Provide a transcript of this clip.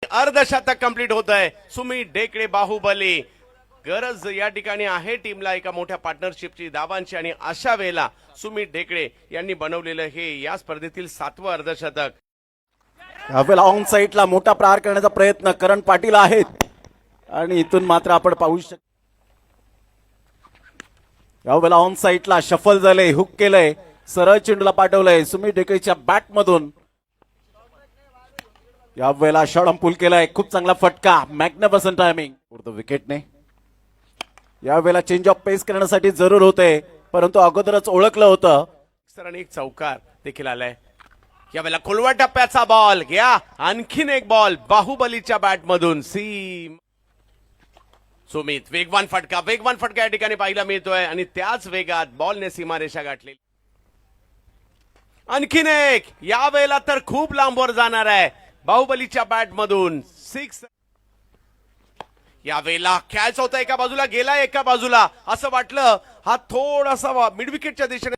अर्धशतक कंप्लीट होत आहे. सुमित ढेकळे बाहुबली. गरज या ठिकाणी आहे टीमला एका मोठ्या पार्टनरशिपची, धावांची, आणि अशा वेळेला सुमित ढेकळे यांनी बनवलेलं हे या स्पर्धेतील 7वं अर्धशतक. यावेळेला ऑन साईडला मोठा प्रहार करण्याचा प्रयत्न करण पाटील आहेत आणि इथून मात्र आपण पाहू शकतो यावेळेला ऑन साईडला शफल झाले, हुक केलंय, सरळ चेंडूला पाठवलंय सुमित ढेकळेच्या बॅट मधून. यावेळेला शॉट पूल केलाय, खूप चांगला फटका, मॅग्निफिसंट टायमिंग विकेटने. यावेळेला चेंज ऑफ पेस करण्यासाठी जरूर होते, परंतु अगोदरच ओळखलं होतं. सरांनी एक चौकार देखील आलाय. यावेळेला खोलवा टप्प्याचा बॉल घ्या, आणखीन एक बॉल बाहुबलीच्या बॅट मधून सीम. सुमित वेगवान फटका या ठिकाणी पाहायला मिळतोय आणि त्याच वेगात बॉलने सीमारेषा गाठली. आणखीन एक, यावेळेला तर खूप लांबवर जाणार आहे बाहुबलीच्या बॅट मधून 6. यावेळेला कॅच होता एका बाजूला, गेला एका बाजूला, असं वाटलं हा थोडासा मिड विकेटच्या दिशेने